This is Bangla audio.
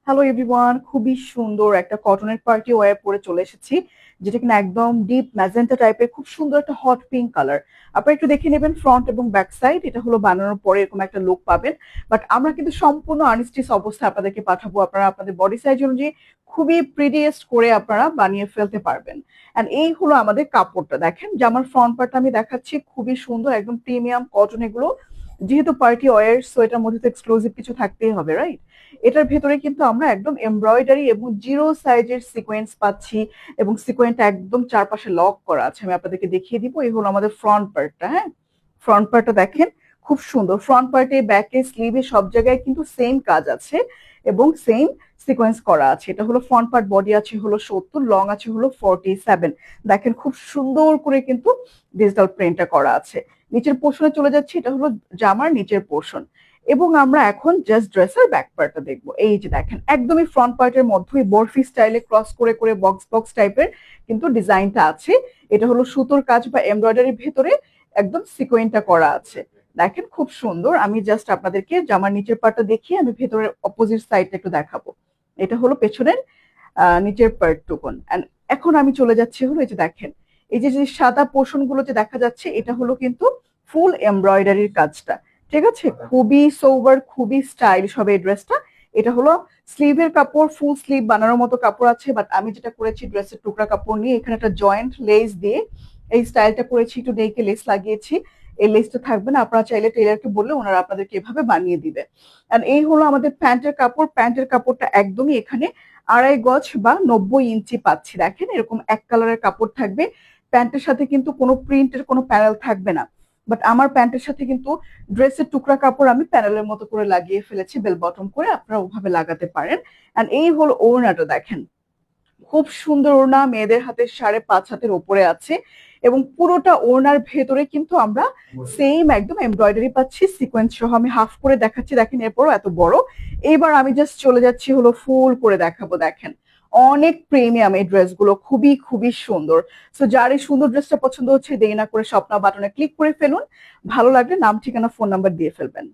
হ্যালো এভরিওয়ান, খুবই সুন্দর একটা কটনের পার্টি ওয়্যার পরে চলে এসেছি, যেটা কিনা একদম ডিপ ম্যাজেন্টা টাইপের, খুব সুন্দর একটা হট পিঙ্ক কালার। আপনারা একটু দেখে নেবেন ফ্রন্ট এবং ব্যাক সাইড, এটা হলো বানানোর পরে এরকম একটা লুক পাবেন। বাট আমরা কিন্তু সম্পূর্ণ আনস্টিচ অবস্থায় আপনাদেরকে পাঠাবো, আপনারা আপনাদের বডি সাইজ অনুযায়ী খুবই প্রিটিয়েস্ট করে আপনারা বানিয়ে ফেলতে পারবেন। এন্ড এই হলো আমাদের কাপড়টা, দেখেন জামার ফ্রন্ট পার্টটা আমি দেখাচ্ছি, খুবই সুন্দর একদম প্রিমিয়াম কটন এগুলো। যেহেতু পার্টি ওয়্যার, সো এটার মধ্যে তো এক্সক্লুসিভ কিছু থাকতেই হবে, রাইট? এটার ভেতরে কিন্তু আমরা একদম এমব্রয়ডারি এবং জিরো সাইজের সিকোয়েন্স পাচ্ছি, এবং সিকোয়েন্সটা একদম চারপাশে লক করা আছে। আমি আপনাদেরকে দেখিয়ে দিব। এই হলো আমাদের ফ্রন্ট পার্টটা। হ্যাঁ, ফ্রন্ট পার্টটা দেখেন, খুব সুন্দর। ফ্রন্ট পার্টে, ব্যাকে, স্লিভে সব জায়গায় কিন্তু সেম কাজ আছে এবং সেম সিকোয়েন্স করা আছে। এটা হলো ফ্রন্ট পার্ট। বডি আছে হলো 70, লং আছে হলো 47। দেখেন খুব সুন্দর করে কিন্তু ডিজিটাল প্রিন্টটা করা আছে। নিচের পোর্শনে চলে যাচ্ছে, এটা হলো জামার নিচের পোর্শন। এবং আমরা এখন জাস্ট ড্রেসের ব্যাক পার্টটা দেখবো। এই যে দেখেন, একদমই ফ্রন্ট পার্টের মধ্যেই বরফি স্টাইলে ক্রস করে করে বক্স বক্স টাইপের কিন্তু ডিজাইনটা আছে। এটা হলো সুতোর কাজ বা এমব্রয়ডারির ভেতরে একদম সিকোয়েন্টটা করা আছে। দেখেন খুব সুন্দর। আমি জাস্ট আপনাদেরকে জামার নিচের পার্টটা দেখিয়ে আমি ভেতরের অপোজিট সাইডটা একটু দেখাবো। এটা হলো পেছনের নিচের পার্ট টুকুন। এখন আমি চলে যাচ্ছি হলো, এই যে দেখেন, এই যে যে সাদা পোর্শন গুলো যে দেখা যাচ্ছে, এটা হলো কিন্তু ফুল এমব্রয়ডারির কাজটা। ঠিক আছে, খুবই সোবার, খুবই স্টাইলিশ হবে এই ড্রেসটা। এটা হলো স্লিভের কাপড়, ফুল স্লিভ বানানোর মতো কাপড় আছে, বাট আমি যেটা করেছি ড্রেসের টুকরা কাপড় নিয়ে এখানে একটা জয়েন্ট লেস দিয়ে এই স্টাইলটা করেছি। একটু নেইকে লেস লাগিয়েছি। এই লেসটা থাকবে না, আপনারা চাইলে টেলারকে বললে ওনারা আপনাদেরকে এভাবে বানিয়ে দিবে। আর এই হলো আমাদের প্যান্টের কাপড়। প্যান্টের কাপড়টা একদমই এখানে 2.5 গজ বা 90 ইঞ্চি পাচ্ছি। দেখেন এরকম এক কালারের কাপড় থাকবে। প্যান্টের সাথে কিন্তু কোনো প্রিন্টের কোনো প্যানেল থাকবে না। বাট আমার প্যান্টের সাথে কিন্তু ড্রেসের টুকরা কাপড় আমি প্যানেলের মতো করে লাগিয়ে ফেলেছি, বেল বটম করে, আপনারা ওভাবে লাগাতে পারেন। এন্ড এই হলো ওড়নাটা, দেখেন খুব সুন্দর ওড়না, মেয়েদের হাতের 5.5 হাতের ওপরে আছে। এবং পুরোটা ওড়নার ভেতরে কিন্তু আমরা সেম একদম এমব্রয়ডারি পাচ্ছি সিকোয়েন্স সহ। আমি হাফ করে দেখাচ্ছি, দেখেন এরপরও এত বড়। এইবার আমি জাস্ট চলে যাচ্ছি হলো ফুল করে দেখাবো। দেখেন অনেক প্রিমিয়াম এই ড্রেসগুলো, খুবই খুবই সুন্দর। সো যার এই সুন্দর ড্রেসটা পছন্দ হচ্ছে, দেরি না করে স্বপ্না বাটনে ক্লিক করে ফেলুন। ভালো লাগলে নাম, ঠিকানা, ফোন নাম্বার দিয়ে ফেলবেন।